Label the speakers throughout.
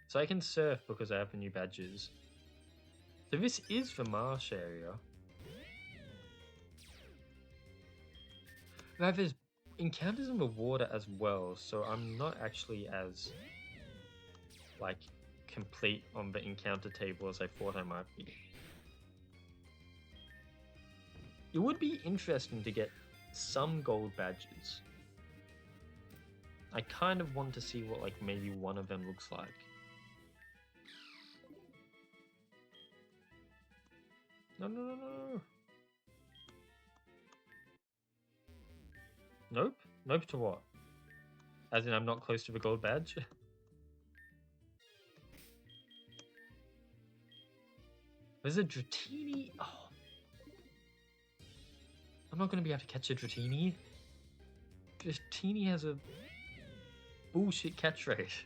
Speaker 1: So I can surf because I have the new badges. So this is the marsh area. Now there's encounters in the water as well, so I'm not actually as like complete on the encounter table as I thought I might be. It would be interesting to get some gold badges. I kind of want to see what like maybe one of them looks like. No, no, no, no. Nope. Nope to what? As in I'm not close to the gold badge? There's a Dratini. Oh. I'm not going to be able to catch a Dratini. Dratini has a bullshit catch rate.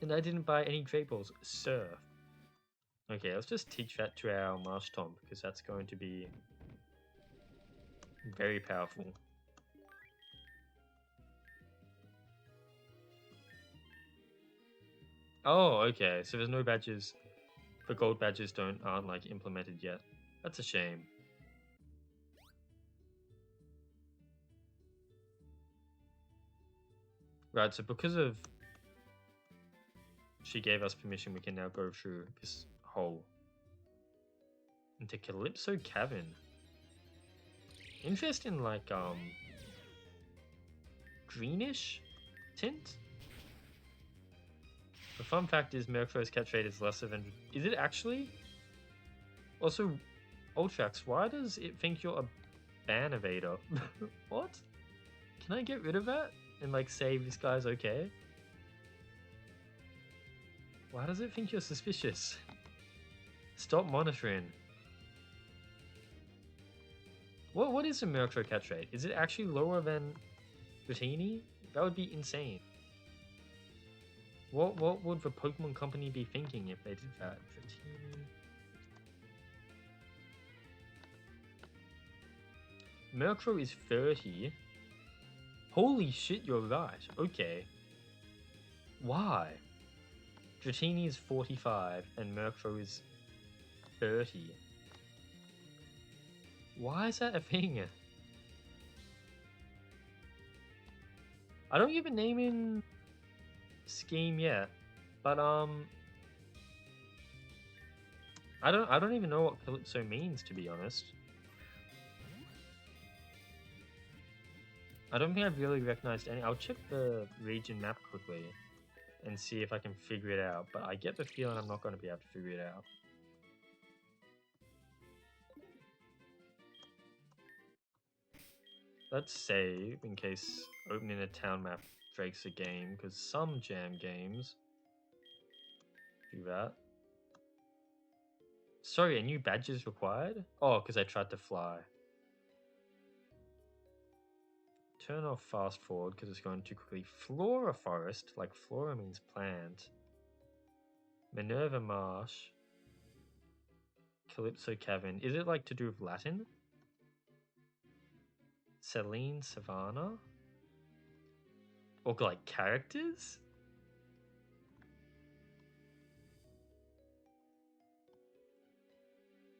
Speaker 1: And I didn't buy any Great Balls. Surf. Okay, let's just teach that to our Marsh Tom, because that's going to be very powerful. Oh, okay. So there's no badges. The gold badges aren't like implemented yet. That's a shame. Right, so because of she gave us permission, we can now go through this hole into Calypso Cavern. Interesting, like greenish tint. The fun fact is Murkrow's catch rate is lesser than. Is it actually? Also, Ultrax, why does it think you're a ban evader? What? Can I get rid of that and like say this guy's okay? Why does it think you're suspicious? Stop monitoring. What is the Murkrow catch rate? Is it actually lower than Dratini? That would be insane. What would the Pokemon Company be thinking if they did that? Murkrow is 30. Holy shit, you're right. Okay. Why? Dratini is 45 and Murkrow is 30. Why is that a thing? I don't give a naming scheme yet, but I don't even know what Calypso means, to be honest. I don't think I've really recognized any. I'll check the region map quickly and see if I can figure it out, but I get the feeling I'm not going to be able to figure it out. Let's save in case opening a town map breaks a game, because some jam games do that. Sorry, a new badge is required? Oh, because I tried to fly. Turn off fast forward because it's going too quickly. Flora Forest, like flora means plant. Minerva Marsh. Calypso Cavern. Is it like to do with Latin? Celine Savannah? Or like characters?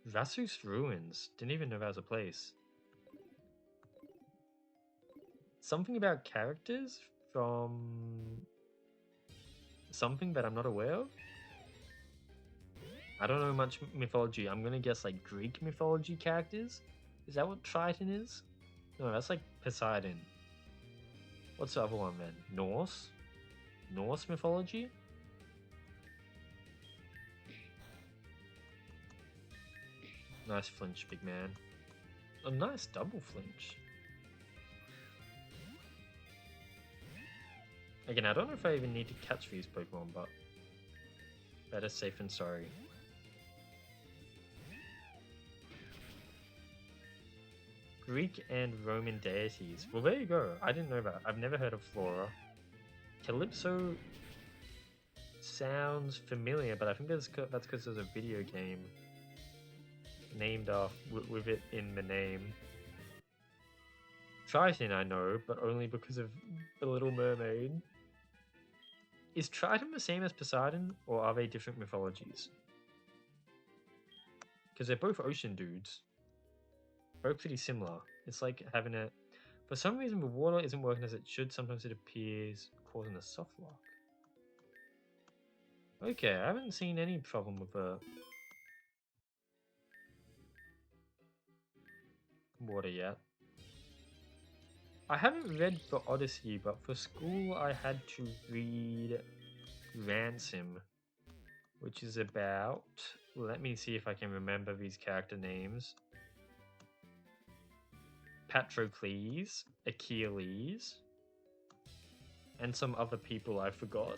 Speaker 1: Vasus Ruins. Didn't even know that was a place. Something about characters from something that I'm not aware of? I don't know much mythology. I'm gonna guess like Greek mythology characters? Is that what Triton is? No, that's like Poseidon. What's the other one then? Norse? Norse mythology? Nice flinch, big man. A nice double flinch. Again, I don't know if I even need to catch these Pokemon, but better safe than sorry. Greek and Roman deities. Well, there you go. I didn't know that. I've never heard of Flora. Calypso sounds familiar, but I think that's because there's a video game named with it in the name. Triton I know, but only because of The Little Mermaid. Is Triton the same as Poseidon, or are they different mythologies? Because they're both ocean dudes. Both pretty similar. It's like having a... For some reason, the water isn't working as it should. Sometimes it appears causing a soft lock. Okay, I haven't seen any problem with the water yet. I haven't read the Odyssey, but for school I had to read Ransom, which is about... Let me see if I can remember these character names. Patrocles, Achilles, and some other people I forgot.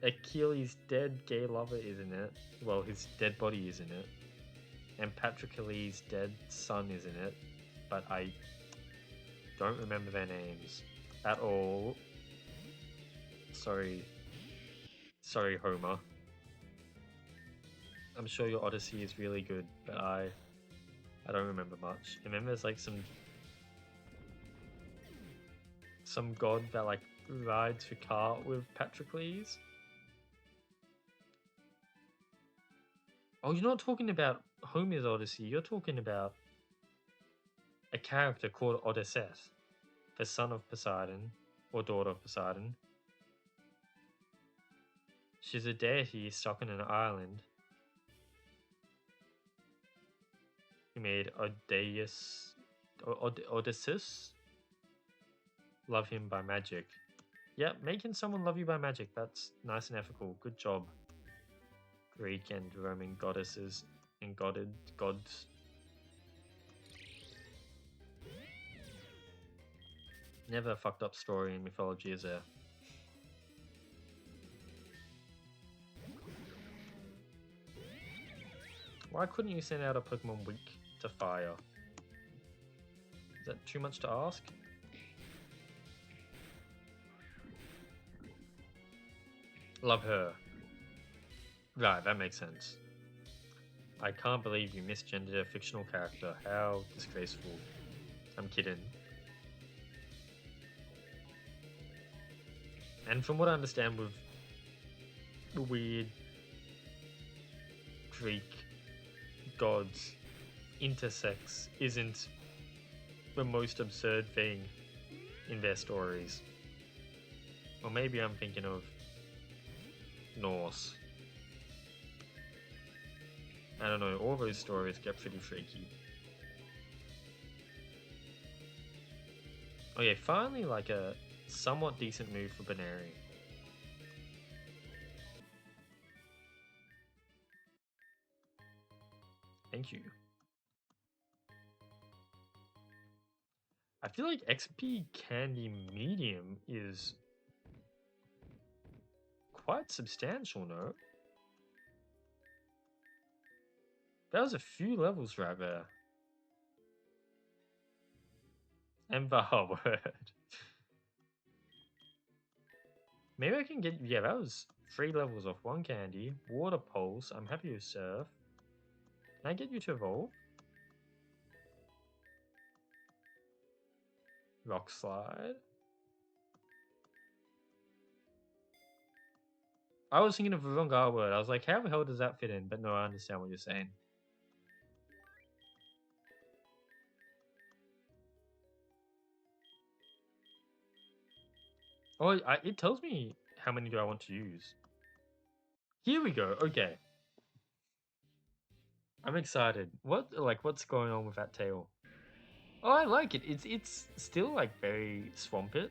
Speaker 1: Achilles' dead gay lover is in it. Well, his dead body is in it. And Patrocles' dead son is in it. But I don't remember their names at all. Sorry. Sorry, Homer. I'm sure your Odyssey is really good, but I don't remember much. And then there's like some god that like rides a cart with Patrocles. Oh, you're not talking about Homer's Odyssey. You're talking about a character called Odysseus, the son of Poseidon, or daughter of Poseidon. She's a deity stuck in an island. He made Odysseus love him by magic. Yeah, making someone love you by magic, that's nice and ethical. Good job. Greek and Roman goddesses and gods. Never a fucked up story in mythology, is there? Why couldn't you send out a Pokemon weak to fire? Is that too much to ask? Love her. Right, that makes sense. I can't believe you misgendered a fictional character. How disgraceful. I'm kidding. And from what I understand with the weird Greek gods, intersex isn't the most absurd thing in their stories. Or maybe I'm thinking of Norse. I don't know, all those stories get pretty freaky. Okay, finally like a somewhat decent move for Baneri. Thank you. I feel like XP Candy Medium is quite substantial, no? That was a few levels right there. And the word. Maybe I can get... Yeah, that was 3 levels off 1 candy. Water Pulse. I'm happy with Surf. Can I get you to evolve? Rock Slide. I was thinking of the wrong R word. I was like, how the hell does that fit in? But no, I understand what you're saying. Oh, it tells me how many do I want to use. Here we go. Okay. I'm excited. What's going on with that tail? Oh, I like it. It's still like very Swampert,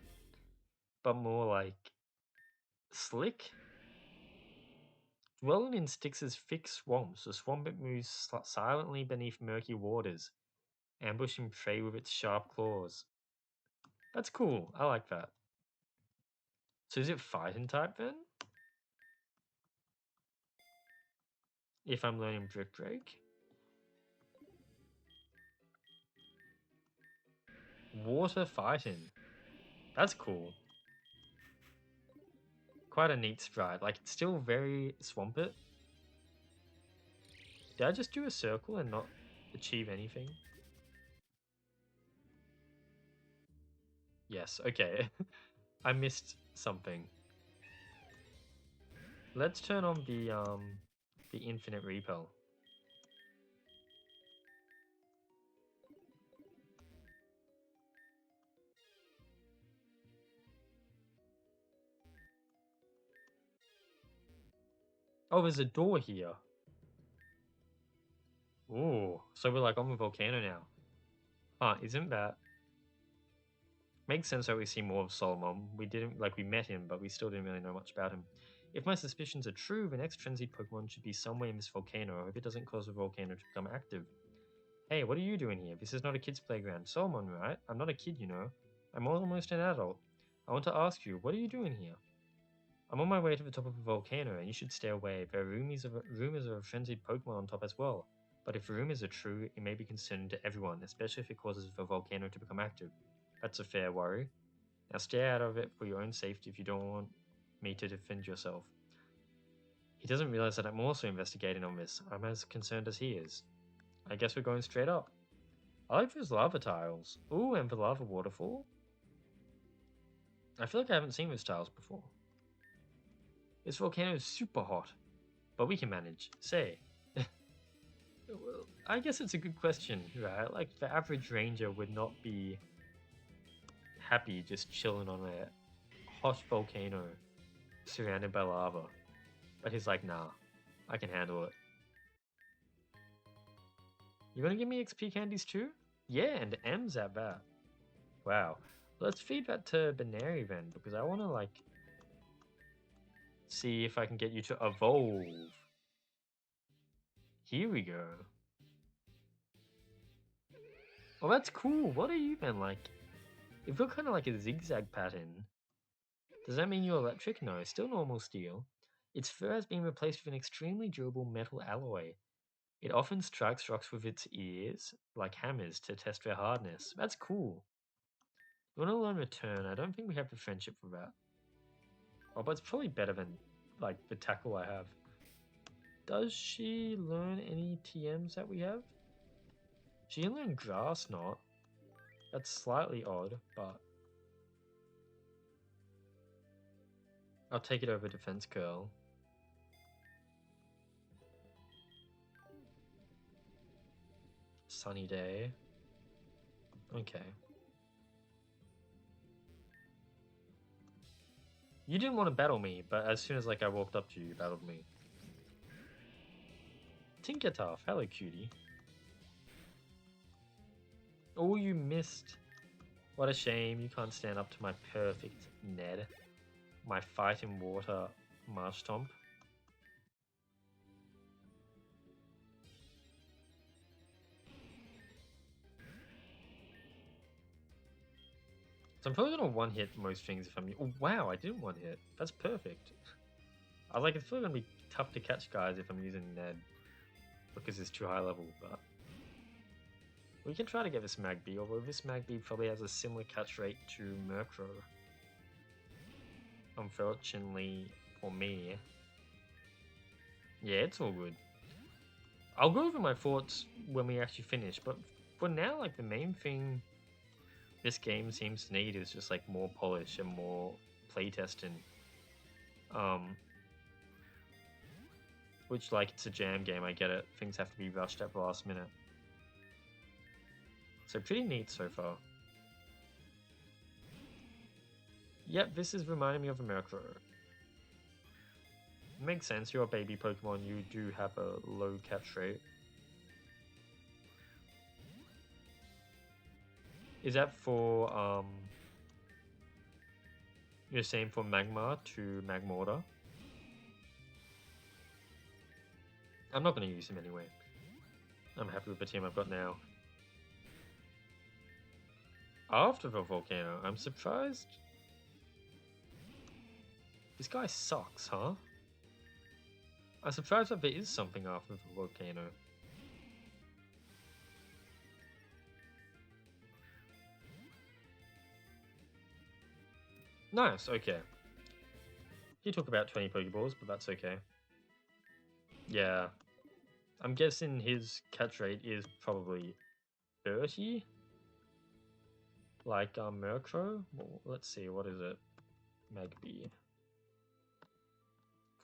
Speaker 1: but more like slick. Dwelling in Styx's thick swamps, the Swampert moves silently beneath murky waters, ambushing prey with its sharp claws. That's cool. I like that. So is it fighting type then? If I'm learning Brick Break? Water fighting. That's cool. Quite a neat sprite. Like, it's still very Swampert. Did I just do a circle and not achieve anything? Yes, okay. I missed something. Let's turn on the infinite repel. Oh, there's a door here. Ooh, so we're like on the volcano now. Huh, isn't that... Makes sense that we see more of Solomon. We didn't, like, we met him, but we still didn't really know much about him. If my suspicions are true, the next frenzied Pokemon should be somewhere in this volcano. I hope it doesn't cause the volcano to become active. Hey, what are you doing here? This is not a kid's playground. Solomon, right? I'm not a kid, you know. I'm almost an adult. I want to ask you, what are you doing here? I'm on my way to the top of a volcano, and you should stay away. There are rumors of a frenzied Pokemon on top as well. But if the rumors are true, it may be concerning to everyone, especially if it causes the volcano to become active. That's a fair worry. Now stay out of it for your own safety if you don't want me to defend yourself. He doesn't realize that I'm also investigating on this. I'm as concerned as he is. I guess we're going straight up. I like those lava tiles. Ooh, and the lava waterfall. I feel like I haven't seen those tiles before. This volcano is super hot, but we can manage. Say. Well, I guess it's a good question, right? Like, the average ranger would not be happy just chilling on a hot volcano surrounded by lava. But he's like, nah, I can handle it. You gonna give me XP candies too? Yeah, and M's at that. Wow. Let's feed that to Binary then, because I want to, like, see if I can get you to evolve. Here we go. Well, that's cool. What are you then, like? If you're kind of like a zigzag pattern, does that mean you're electric? No, still normal steel. Its fur has been replaced with an extremely durable metal alloy. It often strikes rocks with its ears, like hammers, to test their hardness. That's cool. You want to learn Return? I don't think we have the friendship for that. Oh, but it's probably better than, like, the tackle I have. Does she learn any TMs that we have? She can learn Grass Knot. That's slightly odd, but... I'll take it over Defense Curl. Sunny Day. Okay. You didn't want to battle me, but as soon as, like, I walked up to you, you battled me. Tinkertuff, hello cutie. Oh, you missed. What a shame, you can't stand up to my perfect Ned. My fight in water Marshtomp. So I'm probably gonna one-hit most things if I'm... Oh, wow, I didn't one-hit. That's perfect. I was like, it's probably gonna be tough to catch guys if I'm using Ned. Because it's too high level, but... We can try to get this Magby, although this Magby probably has a similar catch rate to Murkrow. Unfortunately for me. Yeah, it's all good. I'll go over my thoughts when we actually finish, but for now, like, the main thing this game seems to need is just, like, more polish and more playtesting. Which, like, it's a jam game, I get it. Things have to be rushed at the last minute. So pretty neat so far. Yep, this is reminding me of a Murkrow. Makes sense, you're a baby Pokemon, you do have a low catch rate. Is that for, you're saying for Magmar to Magmortar? I'm not going to use him anyway. I'm happy with the team I've got now. After the volcano, I'm surprised. This guy sucks, huh? I'm surprised that there is something after the volcano. Nice, okay. He took about 20 Pokeballs, but that's okay. Yeah. I'm guessing his catch rate is probably 30? Like Murkrow? Well, let's see, what is it? Magby.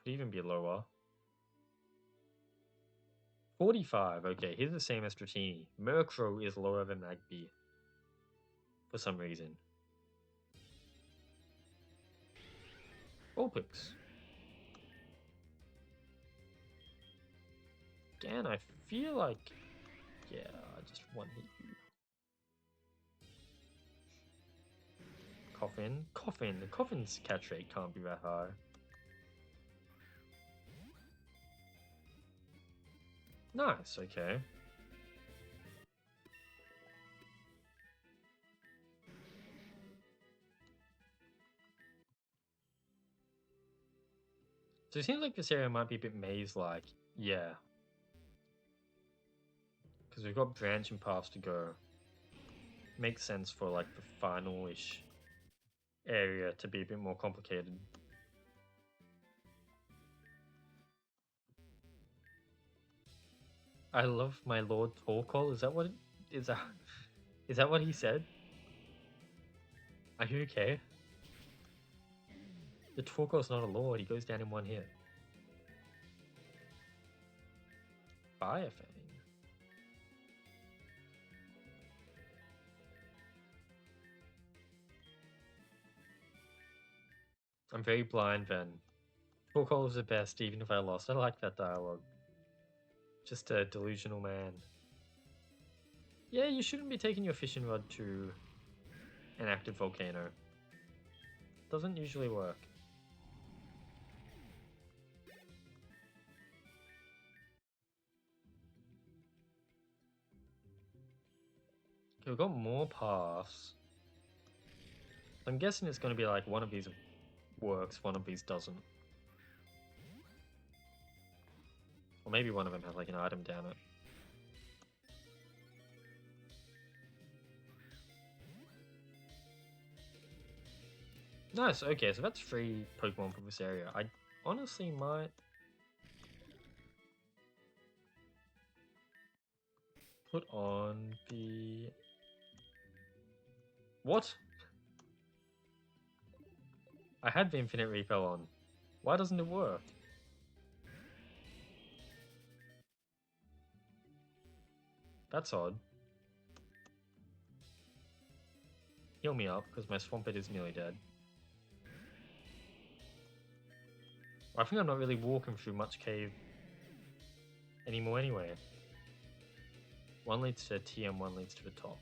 Speaker 1: Could even be lower. 45. Okay, he's the same as Dratini. Murkrow is lower than Magby. For some reason. Vulpix. Again, I feel like... Yeah, I just one hit you. Coffin. Coffin. Coffin's catch rate can't be that high. Nice, okay. So it seems like this area might be a bit maze-like. Yeah. Because we've got branching paths to go. Makes sense for like the final-ish area to be a bit more complicated. I love my Lord Torkoal. Is that what is that? Is that what he said? Are you okay? The Torkoal's not a lord. He goes down in one hit. Fire Fang. I'm very blind, Then Torkoal is the best, even if I lost. I like that dialogue. Just a delusional man. Yeah, you shouldn't be taking your fishing rod to an active volcano. Doesn't usually work. Okay, we've got more paths. I'm guessing it's going to be like one of these works, one of these doesn't. Or maybe one of them has like an item down it. Nice, okay, so that's 3 Pokemon for this area. I honestly might put on the... What? I had the Infinite Repel on. Why doesn't it work? That's odd. Heal me up, because my Swampert is nearly dead. I think I'm not really walking through much cave anymore anyway. One leads to TM, one leads to the top.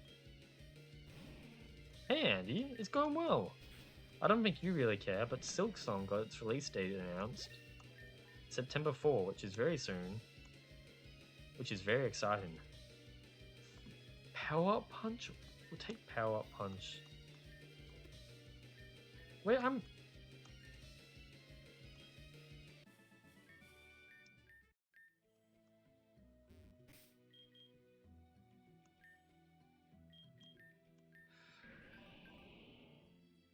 Speaker 1: Hey Andy, it's going well. I don't think you really care, but Silk Song got its release date announced. September 4, which is very soon. Which is very exciting. Power Up Punch? We'll take Power Up Punch. Wait, I'm...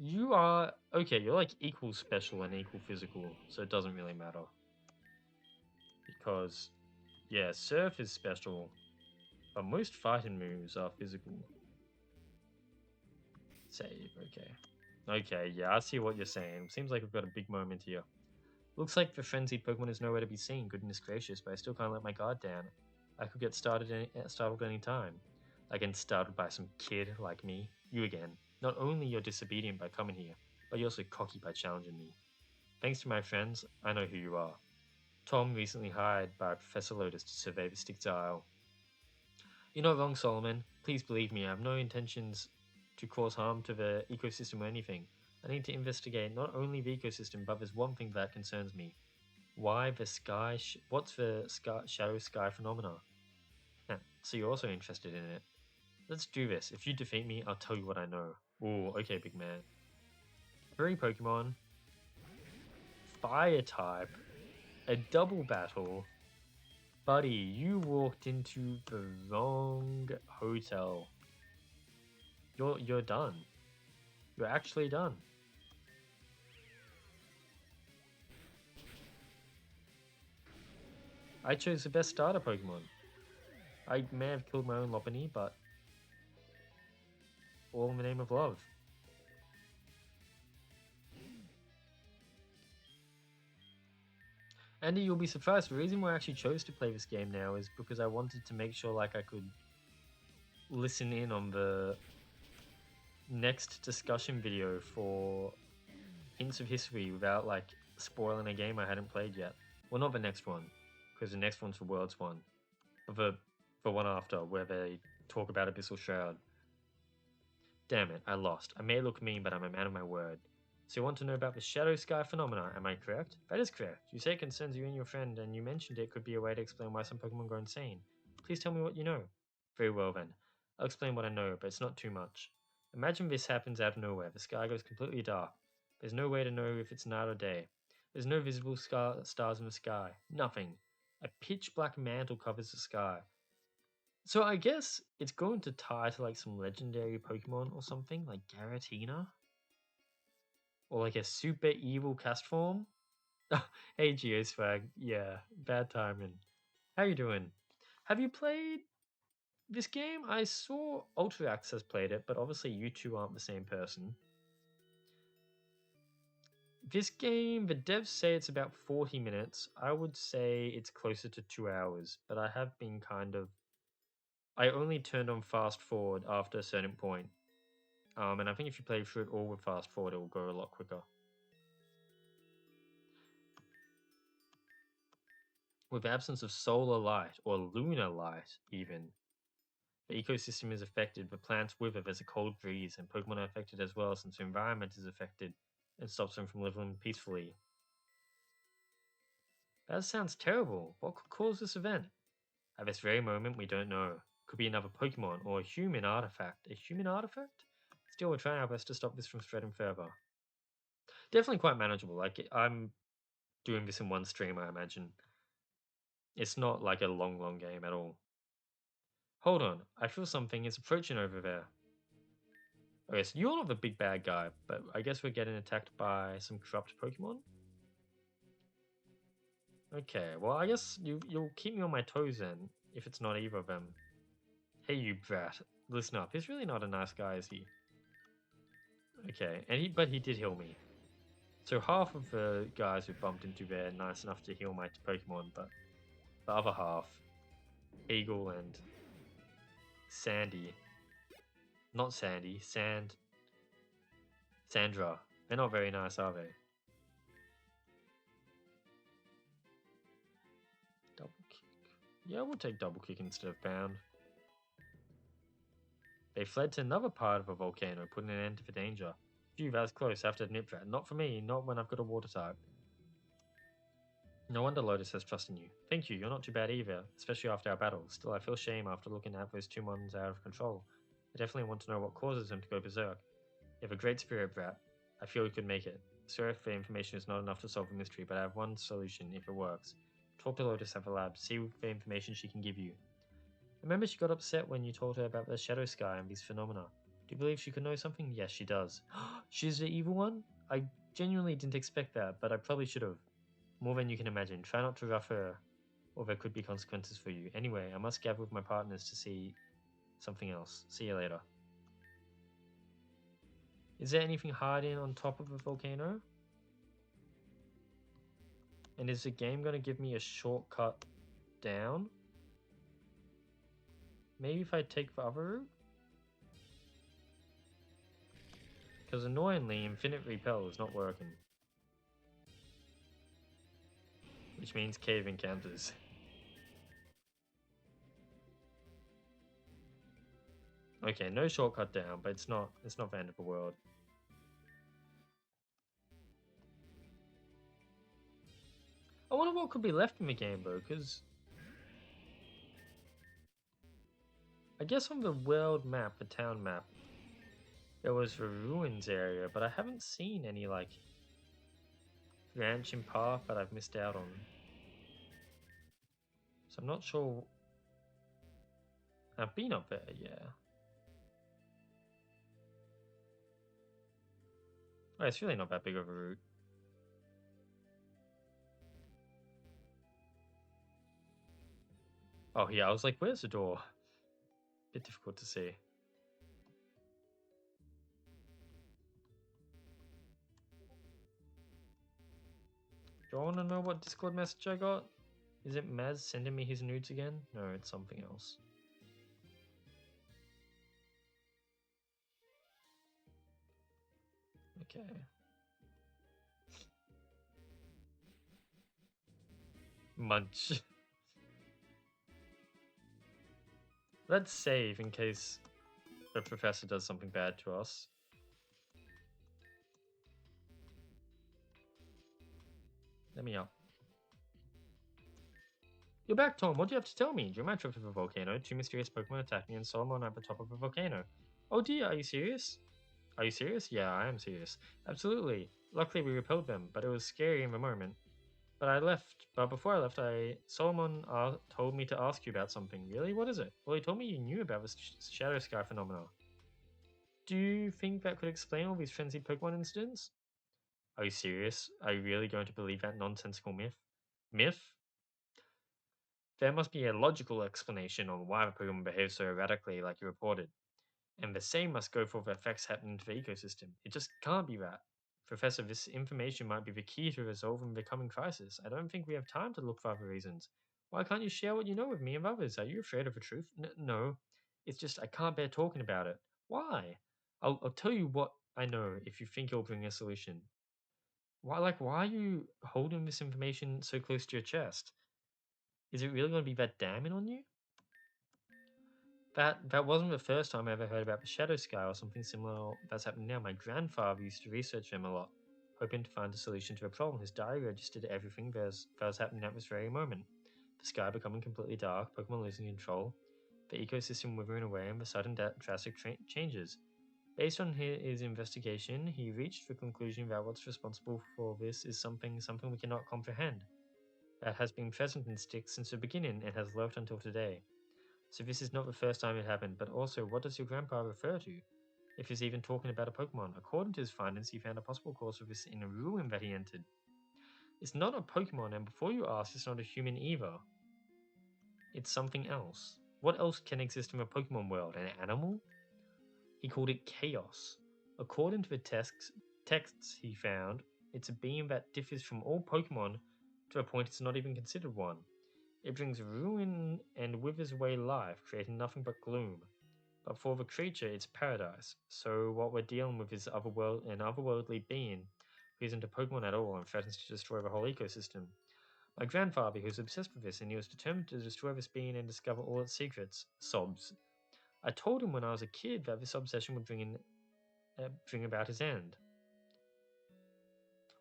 Speaker 1: You are... Okay, you're like equal special and equal physical, so it doesn't really matter. Because, yeah, Surf is special, but most fighting moves are physical. Save, okay. Okay, yeah, I see what you're saying. Seems like we've got a big moment here. Looks like the frenzied Pokemon is nowhere to be seen, goodness gracious, but I still can't let my guard down. I could get startled any time. I get startled by some kid like me. You again. Not only you're disobedient by coming here, but you're also cocky by challenging me. Thanks to my friends, I know who you are. Tom recently hired by Professor Lotus to survey the Styx Isle. You're not wrong, Solomon. Please believe me, I have no intentions to cause harm to the ecosystem or anything. I need to investigate not only the ecosystem, but there's one thing that concerns me. Why the sky... what's the shadow sky phenomena? So you're also interested in it. Let's do this. If you defeat me, I'll tell you what I know. Ooh, okay, big man. 3 Pokemon. Fire type. A double battle. Buddy, you walked into the wrong hotel. You're done. You're actually done. I chose the best starter Pokemon. I may have killed my own Lopunny, but all in the name of love. Andy, you'll be surprised. The reason why I actually chose to play this game now is because I wanted to make sure like I could listen in on the next discussion video for hints of history without like spoiling a game I hadn't played yet. Well, not the next one, because the next one's the World's one, but the one after where they talk about Abyssal Shroud. Damn it, I lost. I may look mean, but I'm a man of my word. So you want to know about the shadow sky phenomena, am I correct? That is correct. You say it concerns you and your friend, and you mentioned it could be a way to explain why some Pokemon go insane. Please tell me what you know. Very well then. I'll explain what I know, but it's not too much. Imagine this happens out of nowhere. The sky goes completely dark. There's no way to know if it's night or day. There's no visible stars in the sky. Nothing. A pitch black mantle covers the sky. So I guess it's going to tie to like some legendary Pokemon or something, like Garatina? Or like a super evil cast form? Hey Geoswag, yeah, bad timing. How you doing? Have you played this game? I saw Ultrax has played it, but obviously you two aren't the same person. This game, the devs say it's about 40 minutes. I would say it's closer to 2 hours, but I have been kind of... I only turned on fast forward after a certain point. And I think if you play through it all with fast forward, it will go a lot quicker. With the absence of solar light, or lunar light even, the ecosystem is affected, the plants wither, there's a cold breeze, and Pokemon are affected as well since the environment is affected and stops them from living peacefully. That sounds terrible. What could cause this event? At this very moment, we don't know. Could be another Pokemon or a human artifact. A human artifact? Still, we're trying our best to stop this from spreading further. Definitely quite manageable. Like, I'm doing this in one stream, I imagine. It's not like a long game at all. Hold on, I feel something is approaching over there. Okay, so you're not the big bad guy, but I guess we're getting attacked by some corrupt Pokemon? Okay, well, I guess you'll keep me on my toes then, if it's not either of them. Hey, you brat. Listen up, he's really not a nice guy, is he? Okay, but he did heal me. So half of the guys who bumped into there are nice enough to heal my Pokemon, but the other half, Eagle and Sandy, not Sandy, Sandra, they're not very nice, are they? Double kick. Yeah, we'll take double kick instead of bound. They fled to another part of a volcano, putting an end to the danger. Phew, that was close, I have to admit that. Not for me, not when I've got a water type. No wonder Lotus has trust in you. Thank you, you're not too bad either, especially after our battle. Still, I feel shame after looking at those two monsters out of control. I definitely want to know what causes them to go berserk. You have a great spirit, Brat. I feel you could make it. Sorry if the information is not enough to solve the mystery, but I have one solution if it works. Talk to Lotus at the lab, see the information she can give you. Remember she got upset when you told her about the shadow sky and these phenomena. Do you believe she could know something? Yes, she does. She's the evil one? I genuinely didn't expect that, but I probably should have. More than you can imagine. Try not to rough her, or there could be consequences for you. Anyway, I must gather with my partners to see something else. See you later. Is there anything hiding on top of the volcano? And is the game going to give me a shortcut down? Maybe if I take the other route? Because annoyingly, Infinite Repel is not working. Which means cave encounters. Okay, no shortcut down, but it's not the end of the world. I wonder what could be left in the game though, because I guess on the world map, the town map, there was the ruins area, but I haven't seen any like branching path that I've missed out on. So I'm not sure. I've been up there, yeah. Oh, it's really not that big of a route. Oh yeah, I was like, where's the door? Bit difficult to see. want to know what Discord message I got? Is it Maz sending me his nudes again? No, it's something else. Okay. Munch. Let's save in case the professor does something bad to us. Let me up. You're back, Tom. What do you have to tell me? During my trip to the volcano, 2 mysterious Pokemon attacked me and Solomon at the top of a volcano. Oh dear, are you serious? Are you serious? Yeah, I am serious. Absolutely. Luckily, we repelled them, but it was scary in the moment. But before I left, Solomon told me to ask you about something. Really? What is it? Well, he told me you knew about the Shadow Sky phenomena. Do you think that could explain all these frenzied Pokemon incidents? Are you serious? Are you really going to believe that nonsensical myth? Myth? There must be a logical explanation on why the Pokemon behave so erratically like you reported. And the same must go for the effects happening to the ecosystem. It just can't be that. Professor, this information might be the key to resolving the coming crisis. I don't think we have time to look for other reasons. Why can't you share what you know with me and others? Are you afraid of the truth? No. It's just I can't bear talking about it. Why? I'll tell you what I know if you think it'll bring a solution. Why are you holding this information so close to your chest? Is it really going to be that damning on you? That wasn't the first time I ever heard about the Shadow Sky or something similar that's happening now. My grandfather used to research them a lot, hoping to find a solution to a problem. His diary registered everything that was happening at this very moment. The sky becoming completely dark, Pokemon losing control, the ecosystem withering away, and the sudden drastic changes. Based on his investigation, he reached the conclusion that what's responsible for this is something we cannot comprehend, that has been present in Styx since the beginning and has lurked until today. So this is not the first time it happened, but also, what does your grandpa refer to? If he's even talking about a Pokemon. According to his findings, he found a possible cause of this in a ruin that he entered. It's not a Pokemon, and before you ask, it's not a human either. It's something else. What else can exist in a Pokemon world? An animal? He called it Chaos. According to the texts he found, it's a being that differs from all Pokemon to a point it's not even considered one. It brings ruin and withers away life, creating nothing but gloom. But for the creature, it's paradise. So what we're dealing with is an otherworldly being who isn't a Pokemon at all and threatens to destroy the whole ecosystem. My grandfather, who was obsessed with this, and he was determined to destroy this being and discover all its secrets, sobs. I told him when I was a kid that this obsession would bring about his end.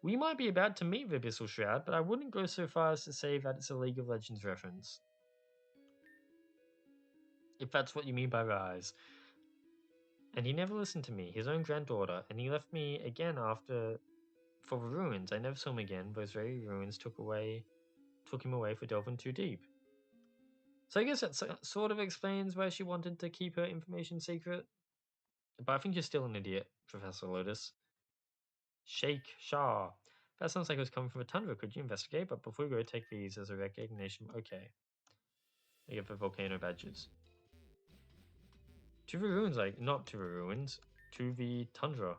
Speaker 1: We might be about to meet the Abyssal Shroud, but I wouldn't go so far as to say that it's a League of Legends reference. If that's what you mean by rise. And he never listened to me, his own granddaughter, and he left me again for the ruins. I never saw him again. Those very ruins took him away for delving too deep. So I guess that sort of explains why she wanted to keep her information secret. But I think you're still an idiot, Professor Lotus. Shake Shah. That sounds like it was coming from a tundra. Could you investigate? But before we go, take these as a recognition. Okay. I get the volcano badges. To the ruins, not to the ruins, to the tundra.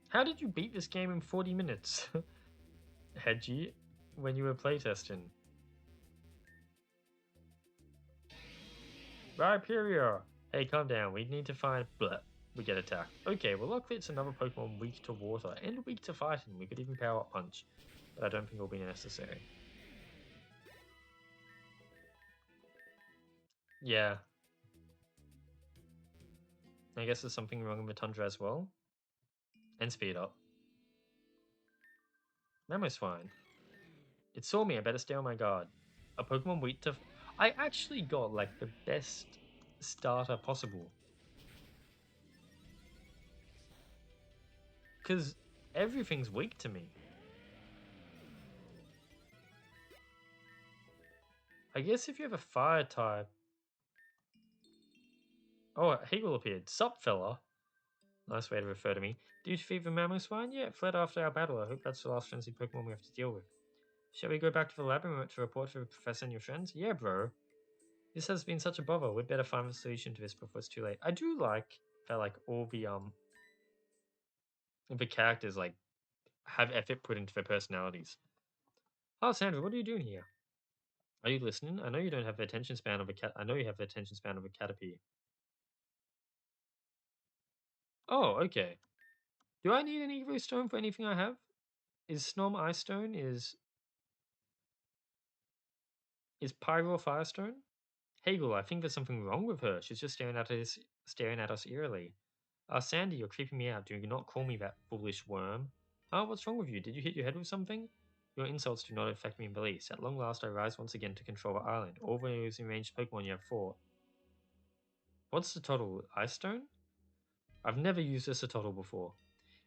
Speaker 1: How did you beat this game in 40 minutes? Hedgie, when you were playtesting. Rhyperior! Hey, calm down. We need to find... Bleh. We get attacked. Okay, well luckily it's another Pokemon weak to water and weak to fighting. We could even Power Up Punch, but I don't think it'll be necessary. Yeah. I guess there's something wrong with the Tundra as well. And Speed Up. Mamoswine. It saw me, I better stay on my guard. A Pokemon weak to... I actually got, like, the best starter possible. Because everything's weak to me. I guess if you have a fire type... Oh, Hegel appeared. Sup, fella? Nice way to refer to me. Do you defeat the Mamoswine? Yeah, it fled after our battle. I hope that's the last frenzied Pokemon we have to deal with. Shall we go back to the labyrinth to report to the professor and your friends? Yeah, bro. This has been such a bother. We'd better find a solution to this before it's too late. I do like that, like, all the characters, like, have effort put into their personalities. Oh, Sandra, what are you doing here? Are you listening? I know you don't have the attention span of a cat. I know you have the attention span of a caterpie. Oh, okay. Do I need an Evo Stone for anything I have? Is Snom Ice Stone? Is Pyro Firestone? Hegel, I think there's something wrong with her. She's just staring at us eerily. Sandy, you're creeping me out. Do not call me that foolish worm. What's wrong with you? Did you hit your head with something? Your insults do not affect me in the least. At long last, I rise once again to control the island. All those enraged Pokemon you have fought. What's the total? Ice Stone? I've never used a Sotodle before.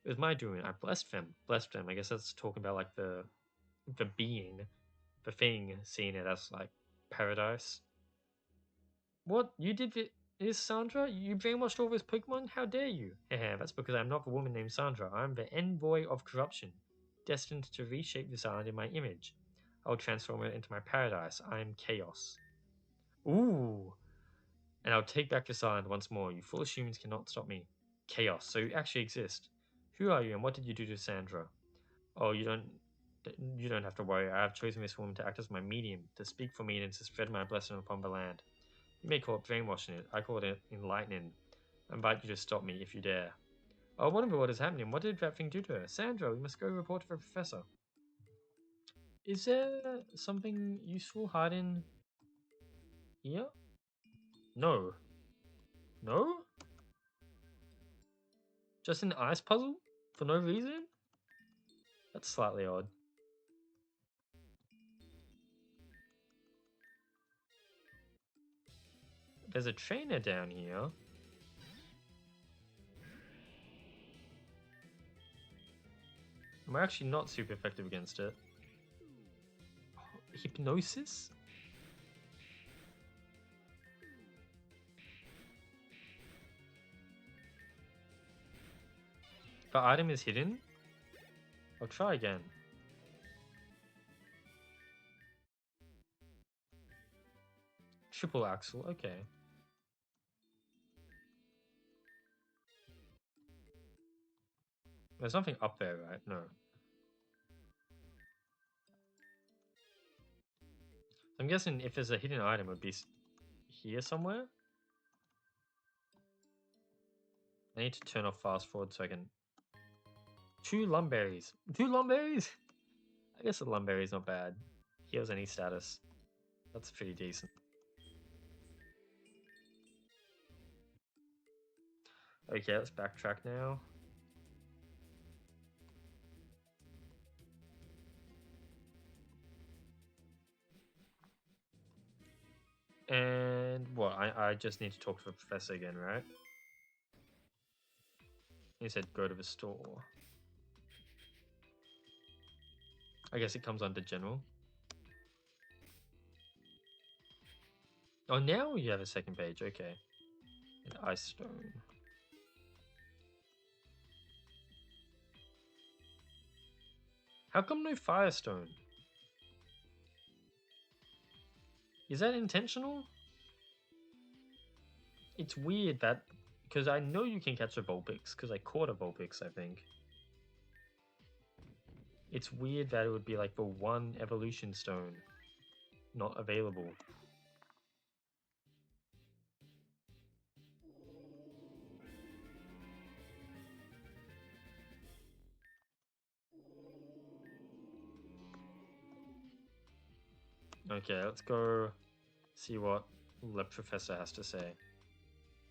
Speaker 1: It was my doing. I blessed them. Blessed them. I guess that's talking about like the being, the thing, seeing it as like paradise. What? You did is Sandra? You brainwashed all those Pokemon? How dare you? Haha, that's because I'm not the woman named Sandra. I'm the envoy of corruption, destined to reshape this island in my image. I'll transform it into my paradise. I'm chaos. Ooh. And I'll take back this island once more. You foolish humans cannot stop me. Chaos. So you actually exist. Who are you and what did you do to Sandra? Oh, you don't have to worry. I have chosen this woman to act as my medium, to speak for me and to spread my blessing upon the land. You may call it brainwashing it. I call it enlightening. I invite you to stop me if you dare. Oh, what in the world is happening? What did that thing do to her? Sandra, we must go report to the professor. Is there something useful hiding here? No. No? Just an ice puzzle? For no reason? That's slightly odd. There's a trainer down here. And we're actually not super effective against it. Hypnosis? The item is hidden? I'll try again. Triple axle, okay. There's nothing up there, right? No. I'm guessing if there's a hidden item, it would be here somewhere. I need to turn off fast forward so I can... 2 Lumberries. 2 Lumberries? I guess a Lumberry is not bad. Heals any status. That's pretty decent. Okay, let's backtrack now. And what? I just need to talk to the professor again, right? He said go to the store. I guess it comes under general. Oh, now you have a second page. Okay. And Ice Stone. How come no Firestone? Is that intentional? It's weird that... Because I know you can catch a Vulpix, because I caught a Vulpix, I think. It's weird that it would be like the one Evolution Stone not available. Okay, let's go see what the professor has to say.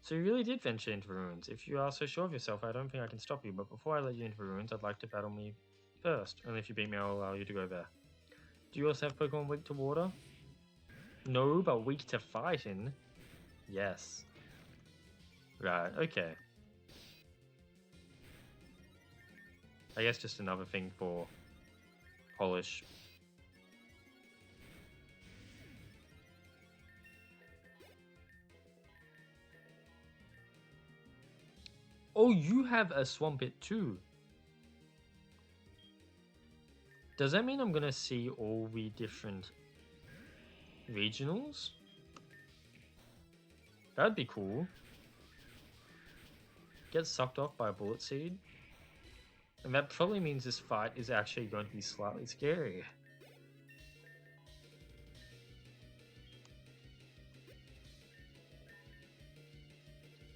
Speaker 1: So you really did venture into the ruins. If you are so sure of yourself, I don't think I can stop you, but before I let you into the ruins, I'd like to battle me first. Only if you beat me, I'll allow you to go there. Do you also have Pokemon weak to water? No, but weak to fighting? Yes. Right, okay. I guess just another thing for polish. Oh, you have a Swampert too. Does that mean I'm gonna see all the different regionals? That'd be cool. Get sucked off by a bullet seed. And that probably means this fight is actually going to be slightly scary.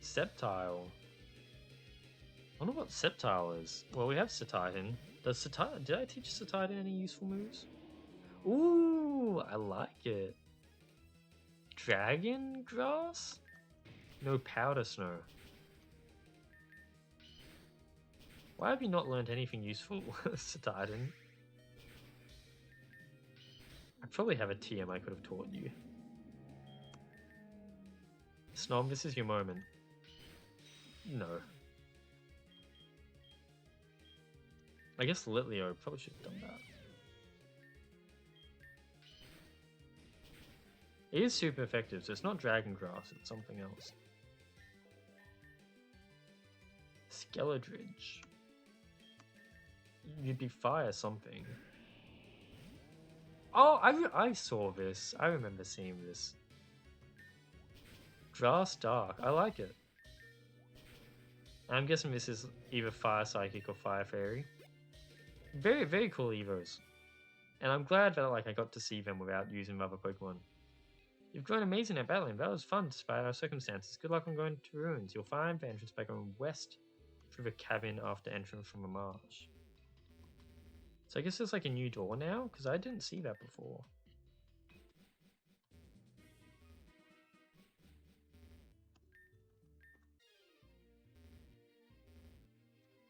Speaker 1: Sceptile. I wonder what Sceptile is. Well, we have Satitan. Did I teach Satitan any useful moves? Ooh, I like it. Dragon Grass? No Powder Snow. Why have you not learned anything useful, Satitan? I probably have a TM I could have taught you. Snom, this is your moment. No. I guess Litleo probably should have done that. It is super effective, so it's not Dragon Grass, it's something else. Skeledridge. You'd be fire something. Oh, I saw this. I remember seeing this. Grass Dark. I like it. I'm guessing this is either Fire Psychic or Fire Fairy. Very, very cool Evos. And I'm glad that I got to see them without using other Pokemon. You've grown amazing at battling. That was fun despite our circumstances. Good luck on going to ruins. You'll find the entrance by going west through the cabin after entering from a marsh. So I guess there's like a new door now, because I didn't see that before.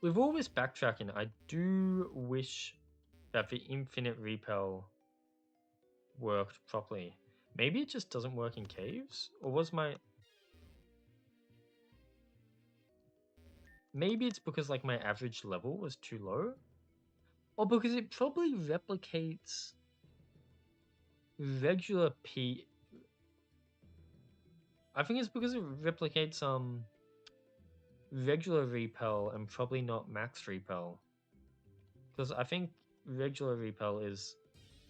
Speaker 1: With all this backtracking, I do wish that the infinite repel worked properly. Maybe it just doesn't work in caves? Or was my... Maybe it's because like my average level was too low? Or because it probably replicates regular P... I think it's because it replicates regular repel and probably not max repel. Because I think regular repel is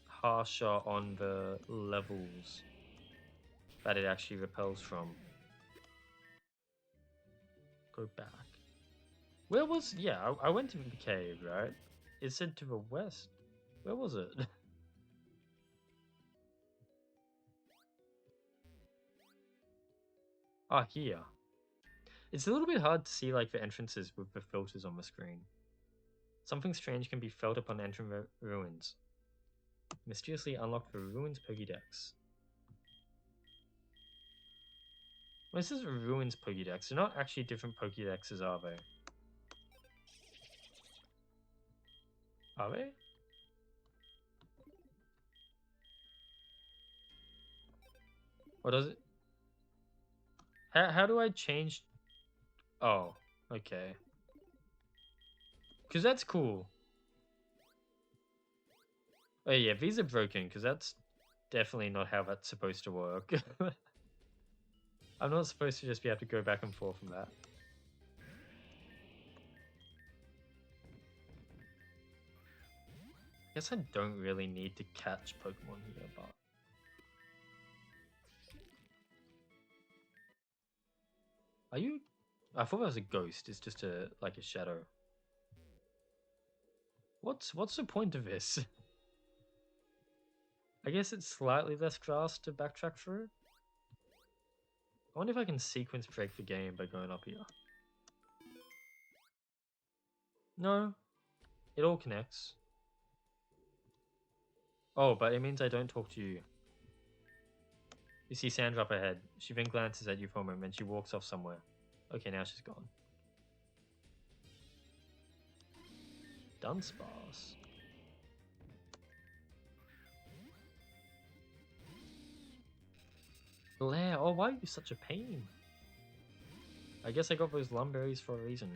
Speaker 1: harsher on the levels that it actually repels from. Go back. Where was... Yeah, I went to the cave, right? It said to the west. Where was it? Ah, here. It's a little bit hard to see like the entrances with the filters on the screen. Something strange can be felt upon entering the ruins. Mysteriously unlock the ruins Pokédex. Well, this is a ruins Pokédex. They're not actually different Pokédexes, are they? Are they? Or does it? How do I change? Oh, okay. Because that's cool. Oh yeah, these are broken, because that's definitely not how that's supposed to work. I'm not supposed to just be able to go back and forth from that. I guess I don't really need to catch Pokemon here, but... Are you... I thought that was a ghost. It's just a shadow. What's the point of this? I guess it's slightly less grass to backtrack through. I wonder if I can sequence break the game by going up here. No. It all connects. Oh, but it means I don't talk to you. You see Sandra up ahead. She then glances at you for a moment and she walks off somewhere. Okay, now she's gone. Dunsparce. Blair, oh, why are you such a pain? I guess I got those lumberries for a reason.